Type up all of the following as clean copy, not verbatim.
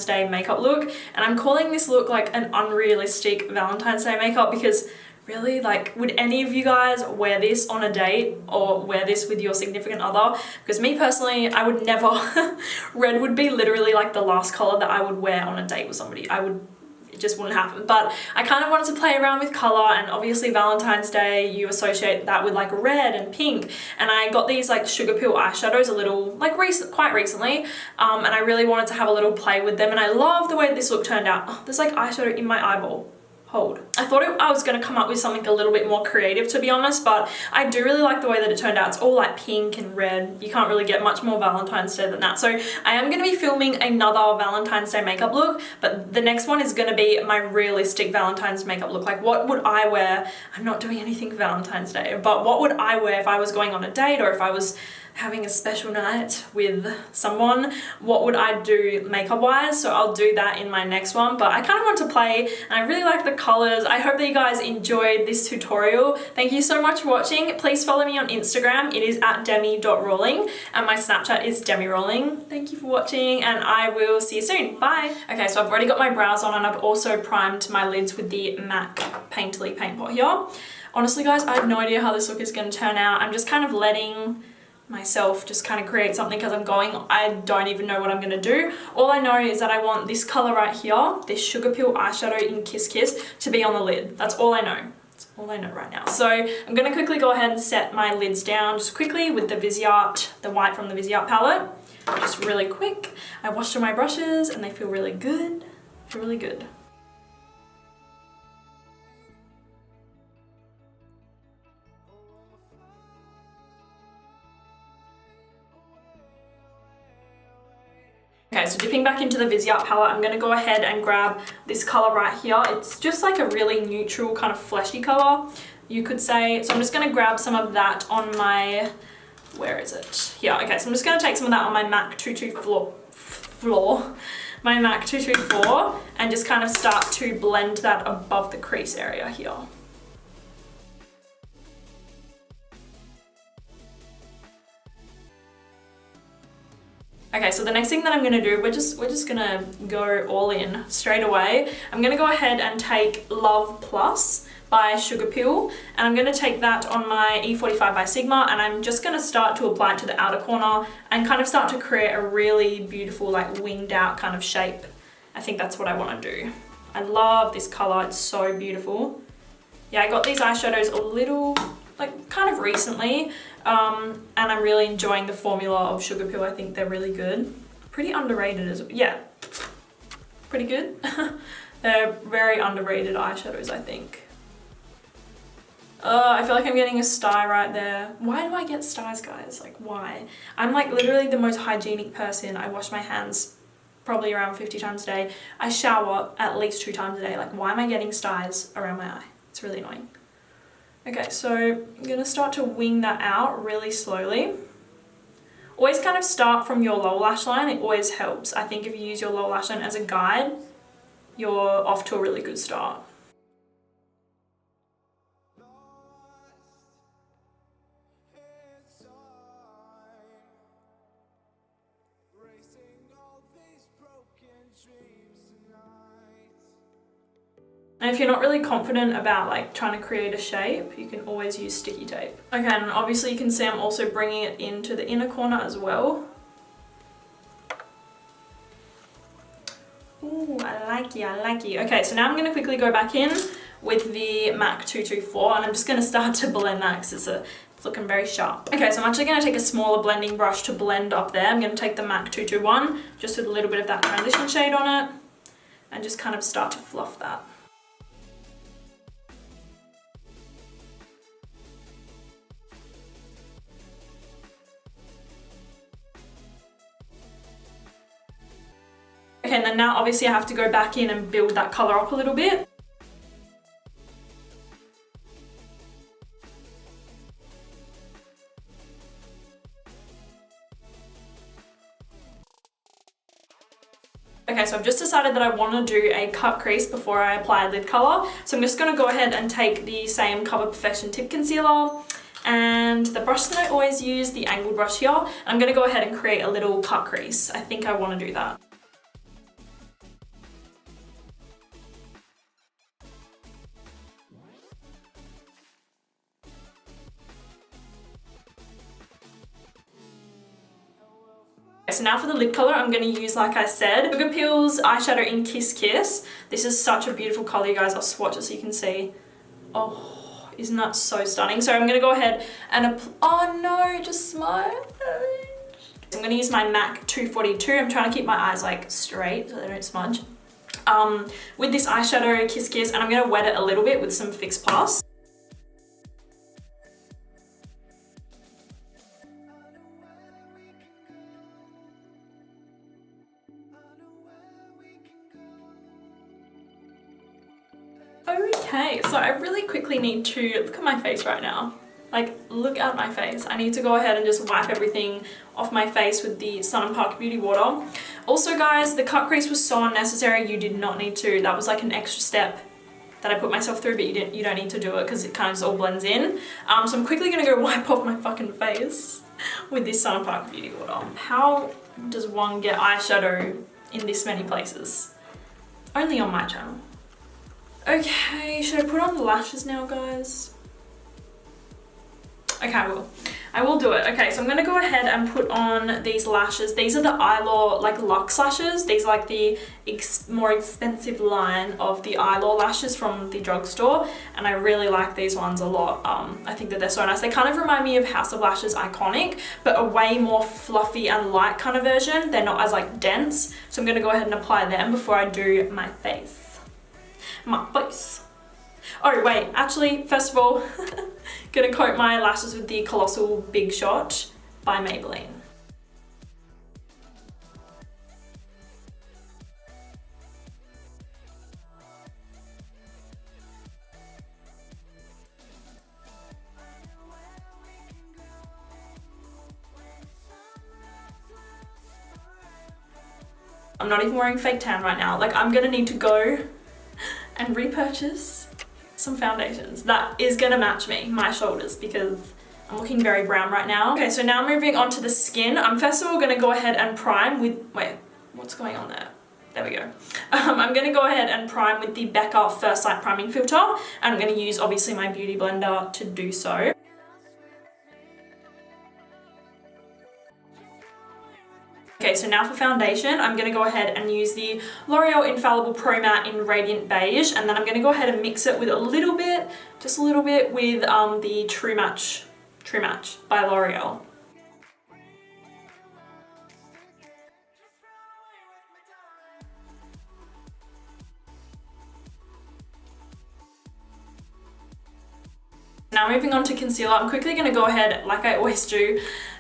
Valentine's Day makeup look, and I'm calling this look like an unrealistic Valentine's Day makeup because really, like, would any of you guys wear this on a date or wear this with your significant other? Because me personally, I would never. Red would be literally like the last color that I would wear on a date with somebody. It just wouldn't happen. But I kind of wanted to play around with color, and obviously Valentine's Day, you associate that with like red and pink. And I got these like Sugarpill eyeshadows a little, like quite recently. And I really wanted to have a little play with them. And I love the way this look turned out. Oh, there's like eyeshadow in my eyeball. Hold. I thought I was going to come up with something a little bit more creative, to be honest, but I do really like the way that it turned out. It's all like pink and red. You can't really get much more Valentine's Day than that. So I am going to be filming another Valentine's Day makeup look, but the next one is going to be my realistic Valentine's makeup look. Like, what would I wear? I'm not doing anything for Valentine's Day, but what would I wear if I was going on a date or if I was having a special night with someone? What would I do makeup wise? So I'll do that in my next one, but I kind of want to play and I really like the colors. I hope that you guys enjoyed this tutorial. Thank you so much for watching. Please follow me on Instagram. It is at demi.rawling and my Snapchat is demirawling. Thank you for watching and I will see you soon. Bye. Okay, so I've already got my brows on and I've also primed my lids with the MAC Painterly paint pot here. Honestly guys, I have no idea how this look is going to turn out. I'm just kind of letting myself just kind of create something because I don't even know what I'm going to do. All I know is that I want this color right here, this Sugarpill eyeshadow in Kiss Kiss, to be on the lid. That's all I know. That's all I know right now. So I'm going to quickly go ahead and set my lids down just quickly with the Viseart, the white from the Viseart palette. Just really quick. I washed all my brushes and they feel really good. Feel really good. Okay, so dipping back into the Viseart palette, I'm going to go ahead and grab this color right here. It's just like a really neutral kind of fleshy color, you could say. So I'm just going to grab some of that on my, where is it? Here, okay, so I'm just going to take some of that on my MAC 224, my MAC 224, and just kind of start to blend that above the crease area here. Okay, so the next thing that I'm gonna do, we're just gonna go all in straight away. I'm gonna go ahead and take Love Plus by Sugarpill, and I'm gonna take that on my E45 by Sigma, and I'm just gonna start to apply it to the outer corner and kind of start to create a really beautiful, like winged out kind of shape. I think that's what I wanna do. I love this color, it's so beautiful. Yeah, I got these eyeshadows a little, like kind of recently, and I'm really enjoying the formula of Sugarpill. I think they're really good. Pretty underrated as well. Yeah, pretty good. They're very underrated eyeshadows, I think. I feel like I'm getting a sty right there. Why do I get styes, guys? Like, why? I'm like literally the most hygienic person. I wash my hands probably around 50 times a day. I shower at least 2 times a day. Like, why am I getting styes around my eye? It's really annoying. Okay, so I'm gonna start to wing that out really slowly. Always kind of start from your lower lash line. It always helps. I think if you use your lower lash line as a guide, you're off to a really good start. And if you're not really confident about like trying to create a shape, you can always use sticky tape. Okay, and obviously you can see I'm also bringing it into the inner corner as well. Ooh, I like you, I like you. Okay, so now I'm gonna quickly go back in with the MAC 224 and I'm just gonna start to blend that because it's looking very sharp. Okay, so I'm actually gonna take a smaller blending brush to blend up there. I'm gonna take the MAC 221 just with a little bit of that transition shade on it and just kind of start to fluff that. Okay, and then now obviously I have to go back in and build that colour up a little bit. Okay, so I've just decided that I want to do a cut crease before I apply lid colour. So I'm just going to go ahead and take the Saem Cover Perfection Tip Concealer and the brush that I always use, the angled brush here. I'm going to go ahead and create a little cut crease. I think I want to do that. so now for the lip color, I'm going to use, like I said, Sugarpill's eyeshadow in Kiss Kiss. This is such a beautiful color, you guys. I'll swatch it so you can see. Oh, isn't that so stunning? So I'm going to go ahead and oh no, just smudge. I'm going to use my MAC 242. I'm trying to keep my eyes like straight so they don't smudge. With this eyeshadow Kiss Kiss, and I'm going to wet it a little bit with some Fix Plus. Okay, so I really quickly need to look at my face right now. Like, look at my face. I need to go ahead and just wipe everything off my face with the Sun & Park Beauty Water. Also guys, the cut crease was so unnecessary. You did not need to. That was like an extra step that I put myself through, but you don't need to do it because it kind of just all blends in. So I'm quickly gonna go wipe off my fucking face with this Sun & Park Beauty Water. How does one get eyeshadow in this many places? Only on my channel. Okay, should I put on the lashes now, guys? Okay, I will do it. Okay, so I'm gonna go ahead and put on these lashes. These are the Eyelure, like Luxe lashes. These are like the more expensive line of the Eyelure lashes from the drugstore, and I really like these ones a lot. I think that they're so nice. They kind of remind me of House of Lashes Iconic, but a way more fluffy and light kind of version. They're not as like dense, so I'm gonna go ahead and apply them before I do my face. My face. Oh wait, actually, first of all, gonna coat my lashes with the Colossal Big Shot by Maybelline. I'm not even wearing fake tan right now. Like, I'm gonna need to go and repurchase some foundations that is gonna match my shoulders, because I'm looking very brown right now. Okay, so now moving on to the skin. I'm first of all gonna go ahead and prime with, wait, what's going on there? There we go. I'm gonna go ahead and prime with the Becca First Light Priming Filter, and I'm gonna use obviously my Beauty Blender to do so. Okay, so now for foundation, I'm going to go ahead and use the L'Oreal Infallible Pro Matte in Radiant Beige, and then I'm going to go ahead and mix it with a little bit, just a little bit, with the True Match by L'Oreal. Now moving on to concealer, I'm quickly going to go ahead, like I always do.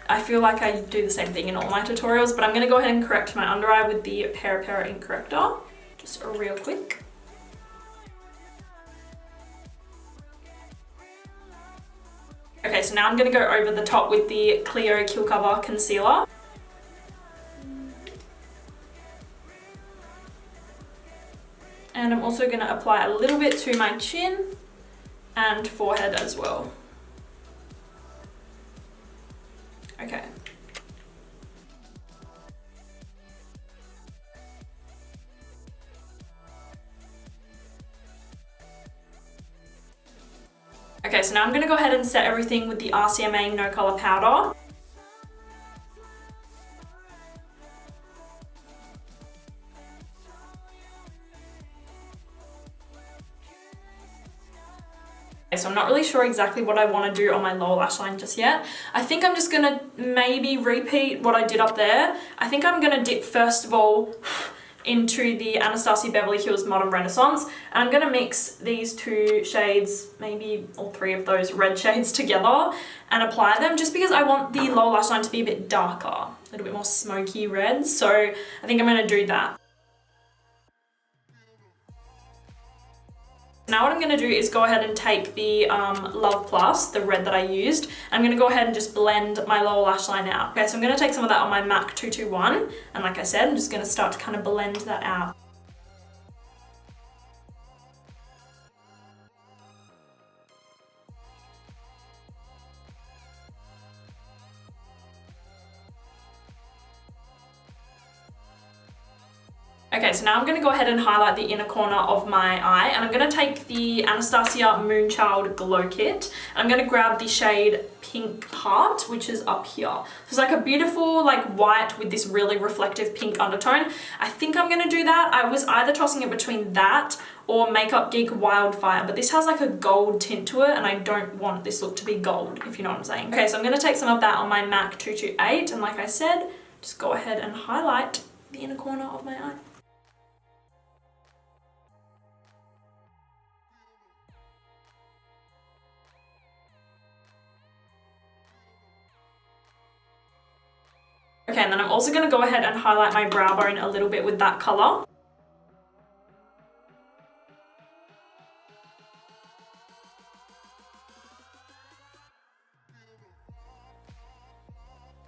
I feel like I do the same thing in all my tutorials, but I'm going to go ahead and correct my under eye with the Peripera Ink Corrector, just real quick. Okay, so now I'm going to go over the top with the Clio Kill Cover Concealer. And I'm also going to apply a little bit to my chin and forehead as well. Okay. Okay, so now I'm going to go ahead and set everything with the RCMA No Color Powder. So I'm not really sure exactly what I want to do on my lower lash line just yet. I think I'm just going to maybe repeat what I did up there. I think I'm going to dip first of all into the Anastasia Beverly Hills Modern Renaissance, and I'm going to mix these two shades, maybe all three of those red shades together, and apply them, just because I want the lower lash line to be a bit darker, a little bit more smoky red. So I think I'm going to do that. Now what I'm going to do is go ahead and take the Love Plus, the red that I used, and I'm going to go ahead and just blend my lower lash line out. Okay, so I'm going to take some of that on my MAC 221, and like I said, I'm just going to start to kind of blend that out. Okay, so now I'm going to go ahead and highlight the inner corner of my eye, and I'm going to take the Anastasia Moonchild Glow Kit, and I'm going to grab the shade Pink Heart, which is up here. So it's like a beautiful like white with this really reflective pink undertone. I think I'm going to do that. I was either tossing it between that or Makeup Geek Wildfire, but this has like a gold tint to it, and I don't want this look to be gold, if you know what I'm saying. Okay, so I'm going to take some of that on my MAC 228, and like I said, just go ahead and highlight the inner corner of my eye. Okay, and then I'm also going to go ahead and highlight my brow bone a little bit with that colour.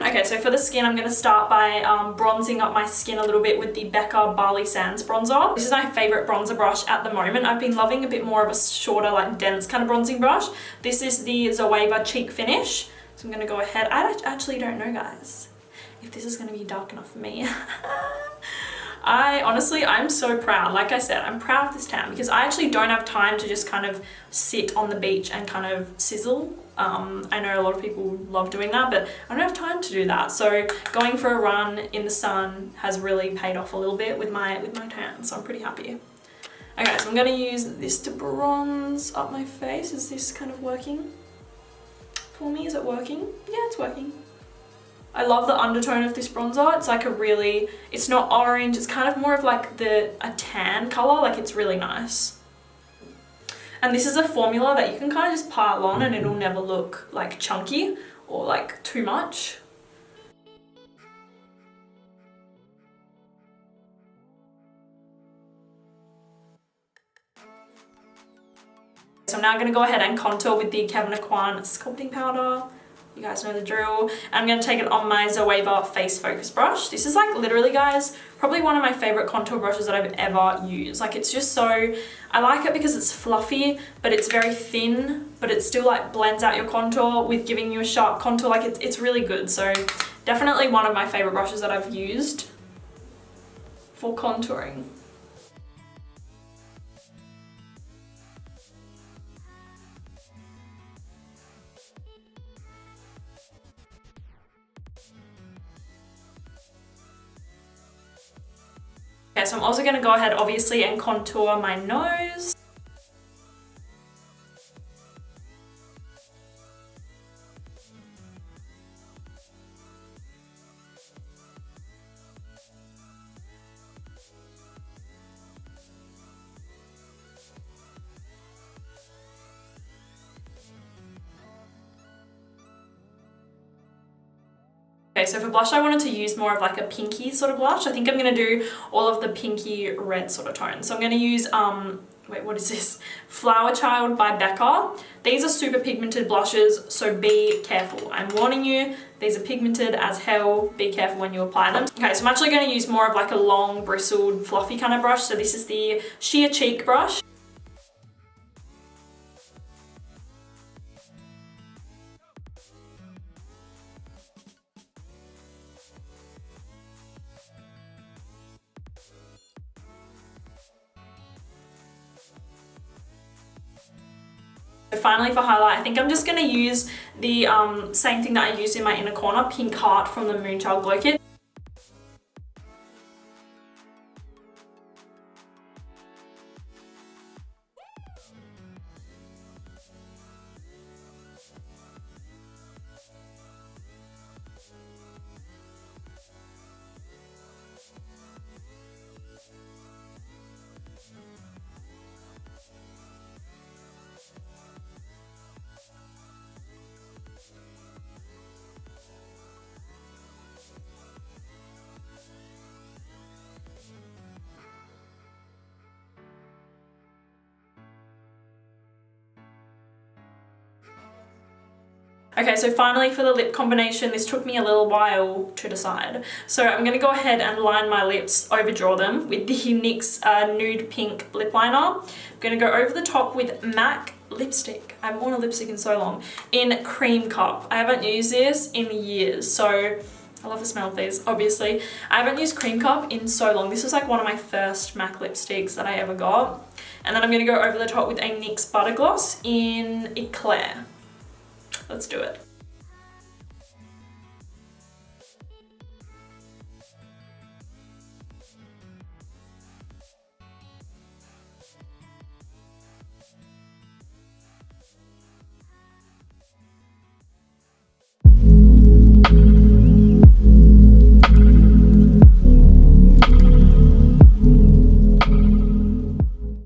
Okay, so for the skin, I'm going to start by bronzing up my skin a little bit with the Becca Bali Sands bronzer. This is my favourite bronzer brush at the moment. I've been loving a bit more of a shorter, like dense kind of bronzing brush. This is the Zoeva Cheek Finish. So I'm going to go ahead. I actually don't know, guys, if this is going to be dark enough for me. I'm so proud. Like I said, I'm proud of this tan because I actually don't have time to just kind of sit on the beach and kind of sizzle. I know a lot of people love doing that, but I don't have time to do that. So going for a run in the sun has really paid off a little bit with my tan, so I'm pretty happy. Okay, so I'm going to use this to bronze up my face. Is this kind of working for me? Is it working? Yeah, it's working. I love the undertone of this bronzer. It's like it's not orange, it's kind of more of like a tan color, like it's really nice. And this is a formula that you can kind of just pile on and it'll never look like chunky or like too much. So I'm now going to go ahead and contour with the Kevin Aucoin sculpting powder. You guys know the drill. I'm going to take it on my Zoeva Face Focus brush. This is like literally, guys, probably one of my favorite contour brushes that I've ever used. Like it's just so, I like it because it's fluffy, but it's very thin, but it still like blends out your contour with giving you a sharp contour. Like it's really good. So definitely one of my favorite brushes that I've used for contouring. Okay, so I'm also going to go ahead obviously and contour my nose. Okay, so for blush, I wanted to use more of like a pinky sort of blush. I think I'm going to do all of the pinky red sort of tones. So I'm going to use, wait, what is this? Flowerchild by Becca. These are super pigmented blushes, so be careful. I'm warning you, these are pigmented as hell. Be careful when you apply them. Okay, so I'm actually going to use more of like a long, bristled, fluffy kind of brush. So this is the Sheer Cheek brush. So finally for highlight, I think I'm just going to use the same thing that I used in my inner corner, Pink Heart from the Moonchild Glow Kit. Okay, so finally for the lip combination, this took me a little while to decide. So I'm going to go ahead and line my lips, overdraw them with the NYX Nude Pink Lip Liner. I'm going to go over the top with MAC lipstick. I haven't worn a lipstick in so long. In Cream Cup. I haven't used this in years, so I love the smell of these, obviously. I haven't used Cream Cup in so long. This was like one of my first MAC lipsticks that I ever got. And then I'm going to go over the top with a NYX Butter Gloss in Eclair. Let's do it.